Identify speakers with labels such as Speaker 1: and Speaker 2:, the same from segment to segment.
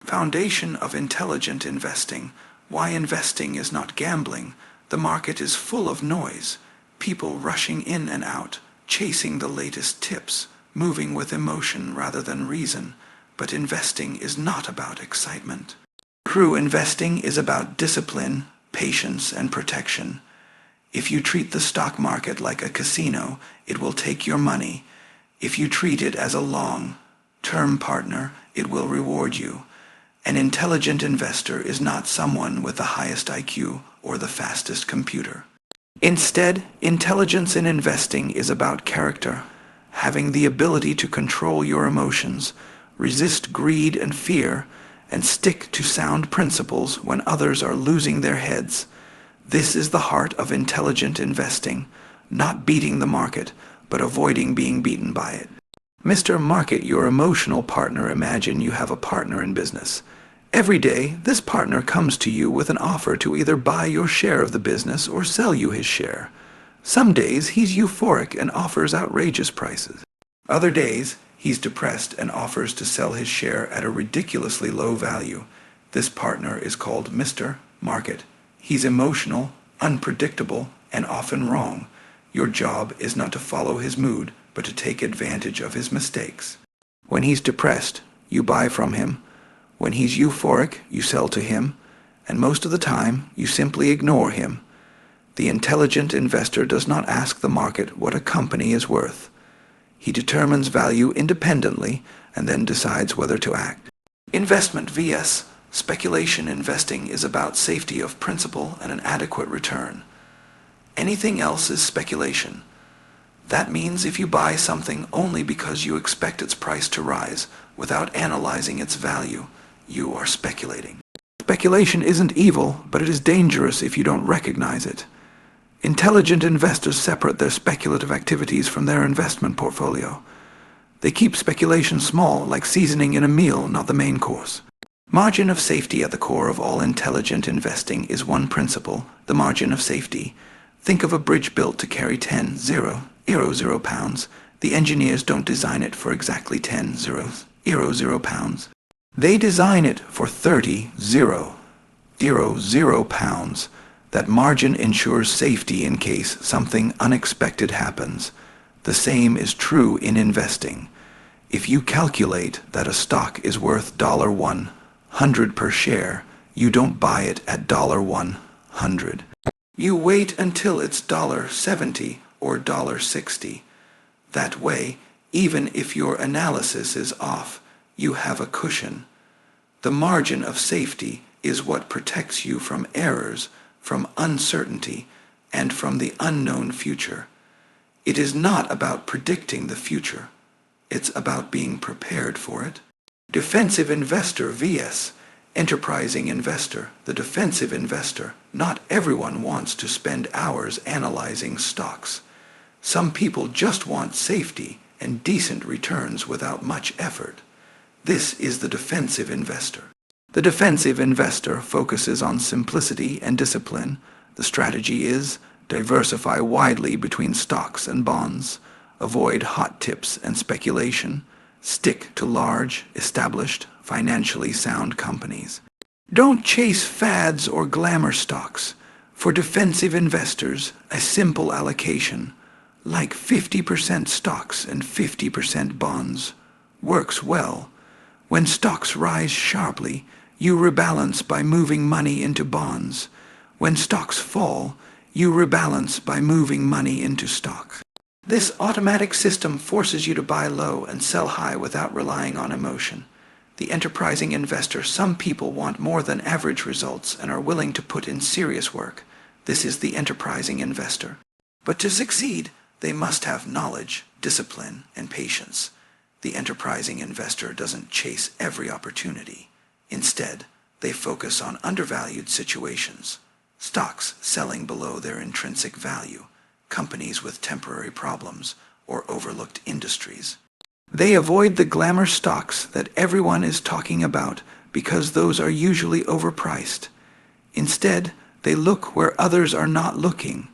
Speaker 1: Foundation of intelligent investing. Why investing is not gambling. The market is full of noise, people rushing in and out, chasing the latest tips, moving with emotion rather than reason. But investing is not about excitement. True investing is about discipline, patience, and protection. If you treat the stock market like a casino, it will take your money. If you treat it as a long-term partner, it will reward you. An intelligent investor is not someone with the highest IQ or the fastest computer. Instead, intelligence in investing is about character, having the ability to control your emotions, resist greed and fear, and stick to sound principles when others are losing their heads. This is the heart of intelligent investing, not beating the market, but avoiding being beaten by it. Mr. Market, your emotional partner. Imagine you have a partner in business. Every day, this partner comes to you with an offer to either buy your share of the business or sell you his share. Some days, he's euphoric and offers outrageous prices. Other days, he's depressed and offers to sell his share at a ridiculously low value. This partner is called Mr. Market. He's emotional, unpredictable, and often wrong. Your job is not to follow his mood, but to take advantage of his mistakes. When he's depressed, you buy from him. When he's euphoric, you sell to him, and most of the time, you simply ignore him. The intelligent investor does not ask the market what a company is worth. He determines value independently and then decides whether to act. Investment vs. speculation. Investing is about safety of principal and an adequate return. Anything else is speculation. That means if you buy something only because you expect its price to rise without analyzing its value, you are speculating. Speculation isn't evil, but it is dangerous if you don't recognize it. Intelligent investors separate their speculative activities from their investment portfolio. They keep speculation small, like seasoning in a meal, not the main course. Margin of safety. At the core of all intelligent investing is one principle, the margin of safety. Think of a bridge built to carry 10 pounds. The engineers don't design it for exactly 10 pounds. They design it for 30 pounds. That margin ensures safety in case something unexpected happens. The same is true in investing. If you calculate that a stock is worth $100 per share, you don't buy it at $100. You wait until it's $70 or $60. That way, even if your analysis is off, you have a cushion. The margin of safety is what protects you from errors, from uncertainty, and from the unknown future. It is not about predicting the future. It's about being prepared for it. Defensive investor vs. enterprising investor. The defensive investor. Not everyone wants to spend hours analyzing stocks. Some people just want safety and decent returns without much effort. This is the defensive investor. The defensive investor focuses on simplicity and discipline. The strategy is diversify widely between stocks and bonds, avoid hot tips and speculation, stick to large, established, financially sound companies. Don't chase fads or glamour stocks. For defensive investors, a simple allocation, like 50% stocks and 50% bonds, works well. When stocks rise sharply, you rebalance by moving money into bonds. When stocks fall, you rebalance by moving money into stocks. This automatic system forces you to buy low and sell high without relying on emotion. The enterprising investor. Some people want more than average results and are willing to put in serious work. This is the enterprising investor. But to succeed, they must have knowledge, discipline, and patience. The enterprising investor doesn't chase every opportunity. Instead, they focus on undervalued situations, stocks selling below their intrinsic value, companies with temporary problems, or overlooked industries. They avoid the glamour stocks that everyone is talking about because those are usually overpriced. Instead, they look where others are not looking.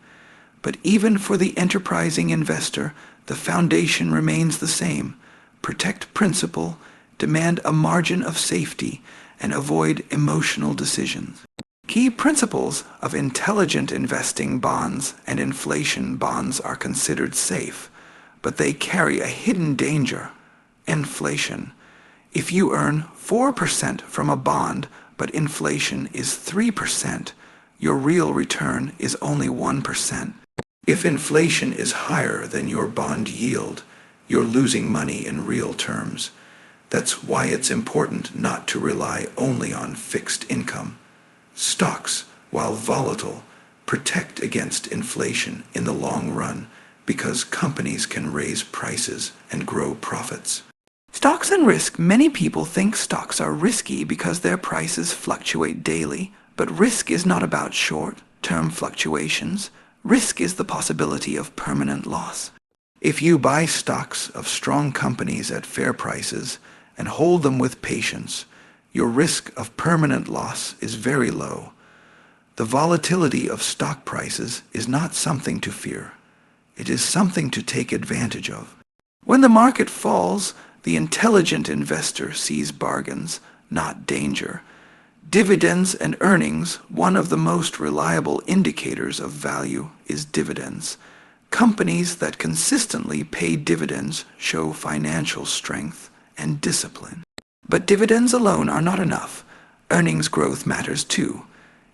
Speaker 1: But even for the enterprising investor, the foundation remains the same. Protect principle, demand a margin of safety, and avoid emotional decisions. Key principles of intelligent investing bonds and inflation bonds are considered safe, but they carry a hidden danger: inflation. If you earn 4% from a bond, but inflation is 3%, your real return is only 1%. If inflation is higher than your bond yield, you're losing money in real terms. That's why it's important not to rely only on fixed income. Stocks, while volatile, protect against inflation in the long run because companies can raise prices and grow profits. Stocks and risk. Many people think stocks are risky because their prices fluctuate daily, but risk is not about short-term fluctuations. Risk is the possibility of permanent loss. If you buy stocks of strong companies at fair prices and hold them with patience, your risk of permanent loss is very low. The volatility of stock prices is not something to fear. It is something to take advantage of. When the market falls, the intelligent investor sees bargains, not danger. Dividends and earnings. One of the most reliable indicators of value is dividends. Companies that consistently pay dividends show financial strength and discipline. But dividends alone are not enough. Earnings growth matters too.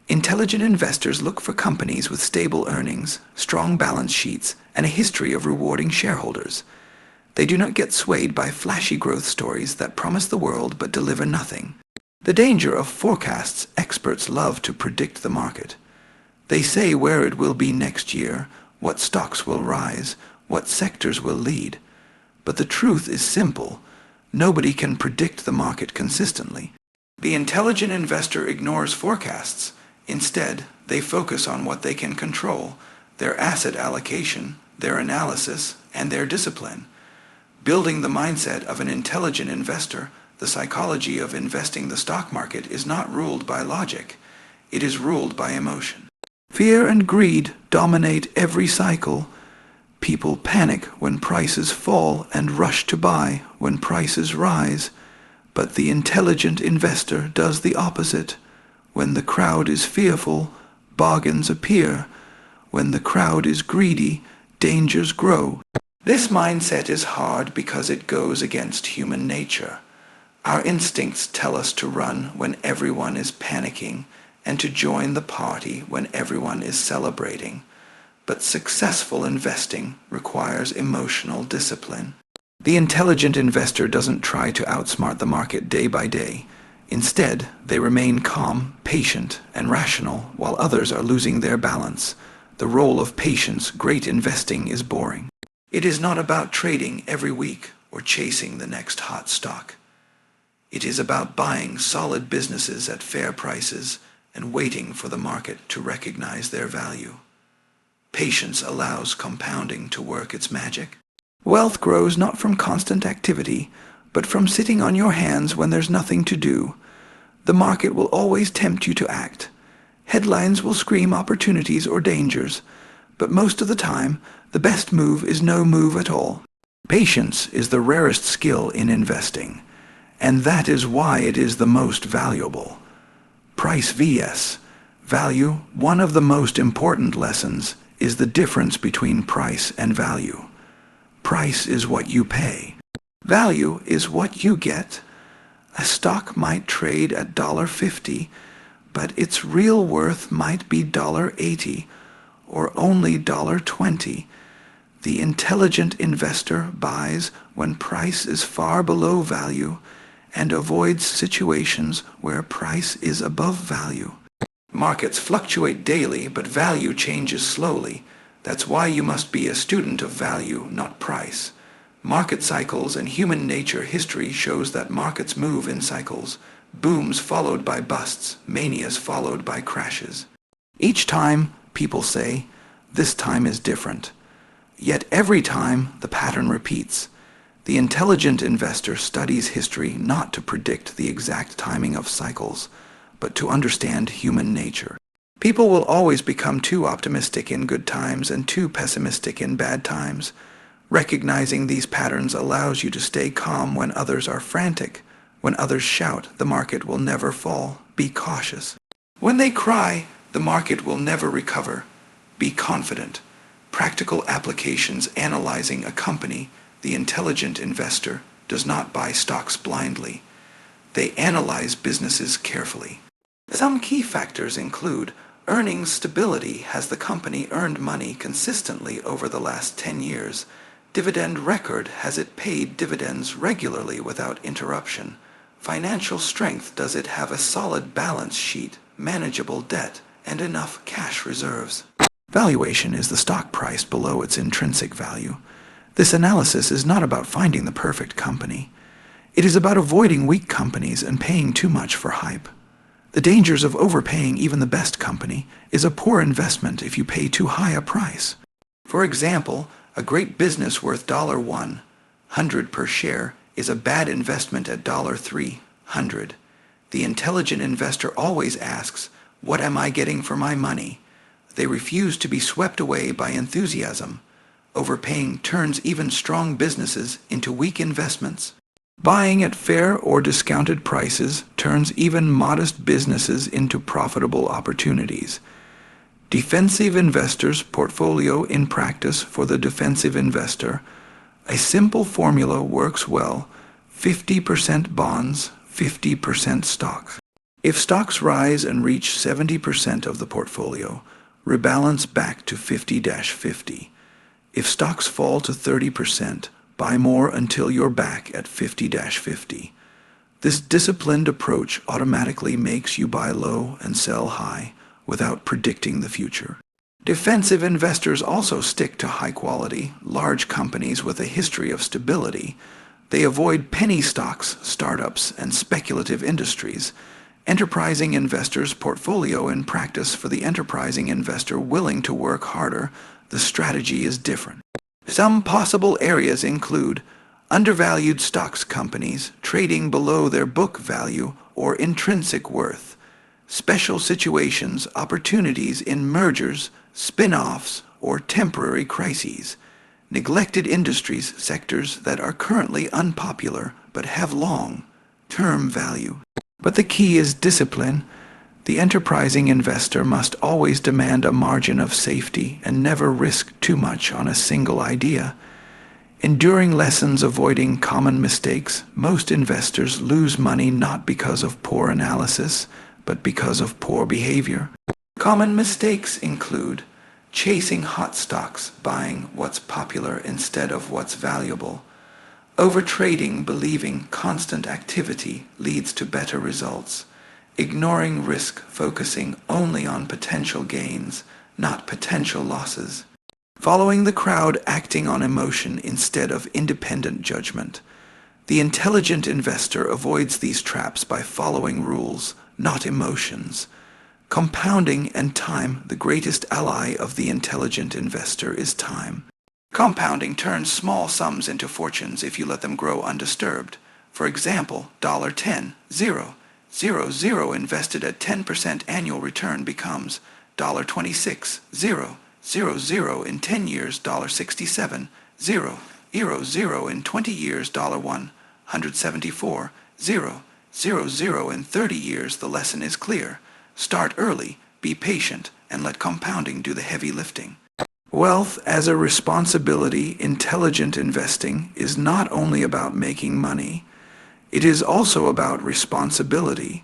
Speaker 1: Intelligent investors look for companies with stable earnings, strong balance sheets, and a history of rewarding shareholders. They do not get swayed by flashy growth stories that promise the world but deliver nothing. The danger of forecasts. Experts love to predict the market. They say where it will be next year, what stocks will rise, what sectors will lead. But the truth is simple. Nobody can predict the market consistently. The intelligent investor ignores forecasts. Instead, they focus on what they can control: their asset allocation, their analysis, and their discipline. Building the mindset of an intelligent investor. The psychology of investing the stock market is not ruled by logic. It is ruled by emotion. Fear and greed dominate every cycle. People panic when prices fall and rush to buy when prices rise. But the intelligent investor does the opposite. When the crowd is fearful, bargains appear. When the crowd is greedy, dangers grow. This mindset is hard because it goes against human nature. Our instincts tell us to run when everyone is panicking and to join the party when everyone is celebrating. But successful investing requires emotional discipline. The intelligent investor doesn't try to outsmart the market day by day. Instead, they remain calm, patient, and rational while others are losing their balance. The role of patience. Great investing is boring. It is not about trading every week or chasing the next hot stock. It is about buying solid businesses at fair prices and waiting for the market to recognize their value. Patience allows compounding to work its magic. Wealth grows not from constant activity, but from sitting on your hands when there's nothing to do. The market will always tempt you to act. Headlines will scream opportunities or dangers, but most of the time, the best move is no move at all. Patience is the rarest skill in investing, and that is why it is the most valuable. Price vs. value. One of the most important lessons is the difference between price and value. Price is what you pay. Value is what you get. A stock might trade at $50, but its real worth might be $80 or only $20. The intelligent investor buys when price is far below value and avoids situations where price is above value. Markets fluctuate daily, but value changes slowly. That's why you must be a student of value, not price. Market cycles and human nature. History shows that markets move in cycles. Booms followed by busts, manias followed by crashes. Each time, people say, this time is different. Yet every time, the pattern repeats. The intelligent investor studies history not to predict the exact timing of cycles, but to understand human nature. People will always become too optimistic in good times and too pessimistic in bad times. Recognizing these patterns allows you to stay calm when others are frantic, When others shout, the market will never fall. Be cautious. When they cry, the market will never recover. Be confident. Practical applications analyzing a company. The intelligent investor does not buy stocks blindly. They analyze businesses carefully. Some key factors include earnings stability. Has the company earned money consistently over the last 10 years? Dividend record. Has it paid dividends regularly without interruption? Financial strength. Does it have a solid balance sheet, manageable debt, and enough cash reserves? Valuation is the stock price below its intrinsic value. This analysis is not about finding the perfect company. It is about avoiding weak companies and paying too much for hype. The dangers of overpaying even the best company is a poor investment if you pay too high a price. For example, a great business worth $100 per share is a bad investment at $300. The intelligent investor always asks, "What am I getting for my money?" They refuse to be swept away by enthusiasm. Overpaying turns even strong businesses into weak investments. Buying at fair or discounted prices turns even modest businesses into profitable opportunities. Defensive investors' portfolio in practice. For the defensive investor, a simple formula works well: 50% bonds, 50% stocks. If stocks rise and reach 70% of the portfolio, rebalance back to 50-50. If stocks fall to 30%, buy more until you're back at 50-50. This disciplined approach automatically makes you buy low and sell high without predicting the future. Defensive investors also stick to high-quality, large companies with a history of stability. They avoid penny stocks, startups, and speculative industries. Enterprising investors' portfolio in practice. For the enterprising investor willing to work harder, the strategy is different. Some possible areas include undervalued stocks companies trading below their book value or intrinsic worth, special situations, opportunities in mergers, spin-offs, or temporary crises, neglected industries, sectors that are currently unpopular but have long-term value. But the key is discipline. The enterprising investor must always demand a margin of safety and never risk too much on a single idea. Enduring lessons avoiding common mistakes. Most investors lose money not because of poor analysis, but because of poor behavior. Common mistakes include chasing hot stocks, buying what's popular instead of what's valuable, overtrading, believing constant activity leads to better results, ignoring risk, focusing only on potential gains, not potential losses, following the crowd, acting on emotion instead of independent judgment. The intelligent investor avoids these traps by following rules, not emotions. Compounding and time. The greatest ally of the intelligent investor is time. Compounding turns small sums into fortunes if you let them grow undisturbed. For example, $10, 0, invested at 10% annual return becomes $26, 0 in 10 years, $67, 0 in 20 years, $174, 0 in 30 years. The lesson is clear. Start early, be patient, and let compounding do the heavy lifting. Wealth as a responsibility. Intelligent investing is not only about making money, it is also about responsibility.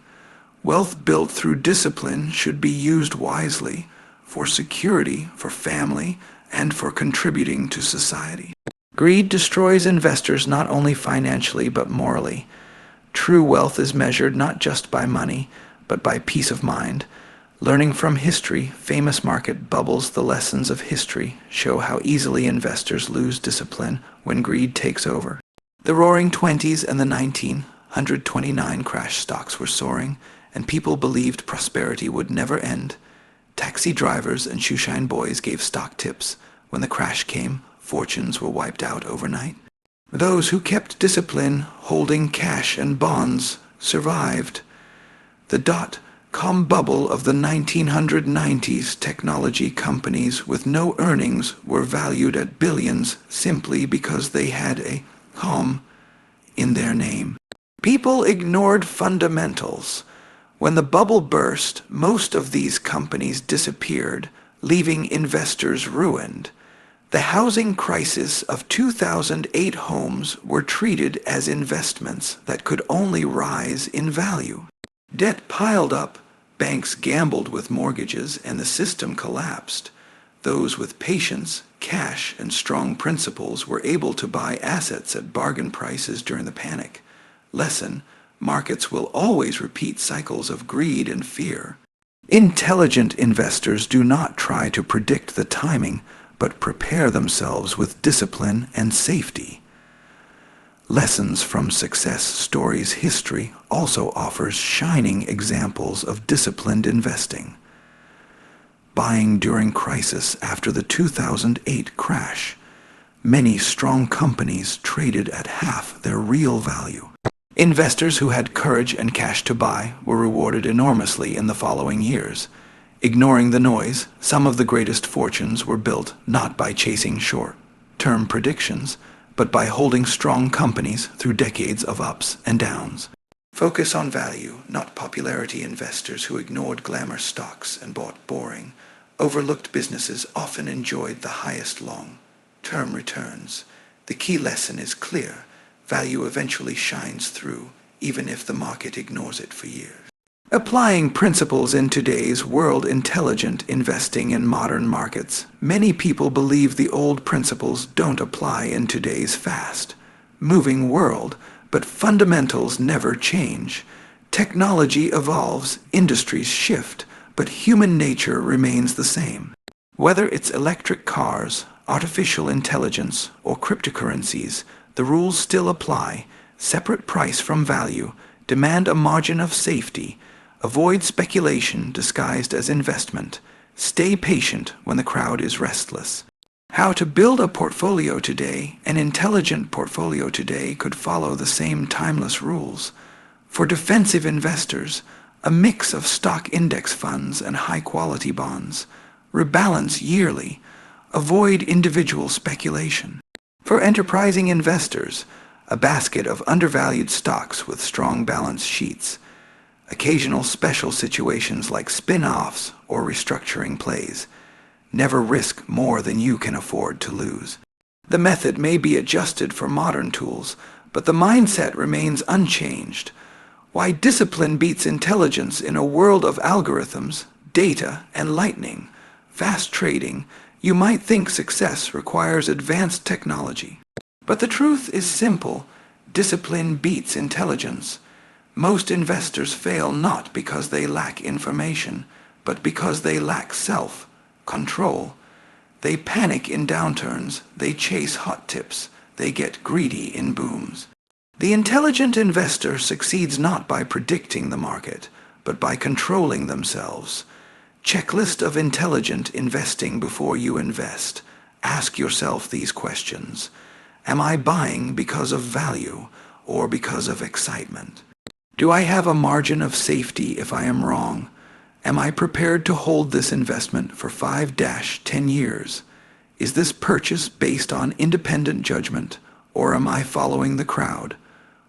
Speaker 1: Wealth built through discipline should be used wisely for security, for family, and for contributing to society. Greed destroys investors not only financially but morally. True wealth is measured not just by money, but by peace of mind. Learning from history, famous market bubbles. The lessons of history show how easily investors lose discipline when greed takes over. The Roaring Twenties and the 1929 crash, stocks were soaring, and people believed prosperity would never end. Taxi drivers and shoeshine boys gave stock tips. When the crash came, fortunes were wiped out overnight. Those who kept discipline, holding cash and bonds, survived. The dot-com bubble of the 1990s, technology companies with no earnings were valued at billions simply because they had a "com" in their name. People ignored fundamentals. When the bubble burst, most of these companies disappeared, leaving investors ruined. The housing crisis of 2008 homes were treated as investments that could only rise in value. Debt piled up, banks gambled with mortgages, and the system collapsed. Those with patience, cash, and strong principles were able to buy assets at bargain prices during the panic. Lesson: markets will always repeat cycles of greed and fear. Intelligent investors do not try to predict the timing, but prepare themselves with discipline and safety. Lessons from Success Stories history also offers shining examples of disciplined investing. Buying during crisis after the 2008 crash. Many strong companies traded at half their real value. Investors who had courage and cash to buy were rewarded enormously in the following years. Ignoring the noise, some of the greatest fortunes were built not by chasing short-term predictions, but by holding strong companies through decades of ups and downs. Focus on value, not popularity. Investors who ignored glamour stocks and bought boring, overlooked businesses often enjoyed the highest long-term returns. The key lesson is clear. Value eventually shines through, even if the market ignores it for years. Applying principles in today's world. Intelligent investing in modern markets. Many people believe the old principles don't apply in today's fast-moving world, but fundamentals never change. Technology evolves, industries shift, but human nature remains the same. Whether it's electric cars, artificial intelligence, or cryptocurrencies, the rules still apply. Separate price from value, demand a margin of safety, avoid speculation disguised as investment, stay patient when the crowd is restless. How to build a portfolio today. An intelligent portfolio today could follow the same timeless rules. For defensive investors, a mix of stock index funds and high-quality bonds. Rebalance yearly. Avoid individual speculation. For enterprising investors, a basket of undervalued stocks with strong balance sheets. Occasional special situations like spin-offs or restructuring plays. Never risk more than you can afford to lose. The method may be adjusted for modern tools, but the mindset remains unchanged. Why discipline beats intelligence in a world of algorithms, data, and lightning fast trading. You might think success requires advanced technology. But the truth is simple. Discipline beats intelligence. Most investors fail not because they lack information, but because they lack self-control. They panic in downturns, they chase hot tips, they get greedy in booms. The intelligent investor succeeds not by predicting the market, but by controlling themselves. Checklist of intelligent investing before you invest. Ask yourself these questions. Am I buying because of value or because of excitement? Do I have a margin of safety if I am wrong? Am I prepared to hold this investment for 5-10 years? Is this purchase based on independent judgment, or am I following the crowd?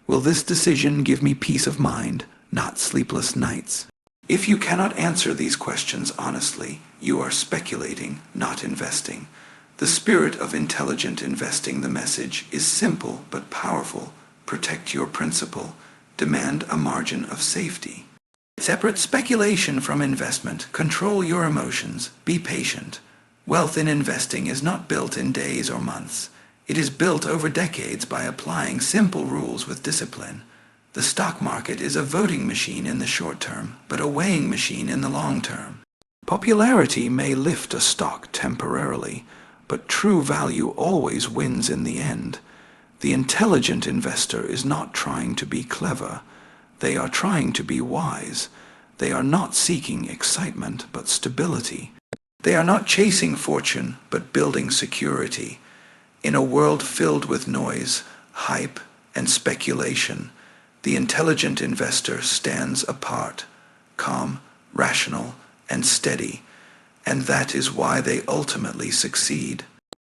Speaker 1: Will this decision give me peace of mind, not sleepless nights? If you cannot answer these questions honestly, you are speculating, not investing. The spirit of intelligent investing. The message is simple but powerful. Protect your principal. Demand a margin of safety. Separate speculation from investment. Control your emotions. Be patient. Wealth in investing is not built in days or months. It is built over decades by applying simple rules with discipline. The stock market is a voting machine in the short term, but a weighing machine in the long term. Popularity may lift a stock temporarily, but true value always wins in the end. The intelligent investor is not trying to be clever. They are trying to be wise. They are not seeking excitement, but stability. They are not chasing fortune, but building security. In a world filled with noise, hype, and speculation, the intelligent investor stands apart, calm, rational, and steady, and that is why they ultimately succeed.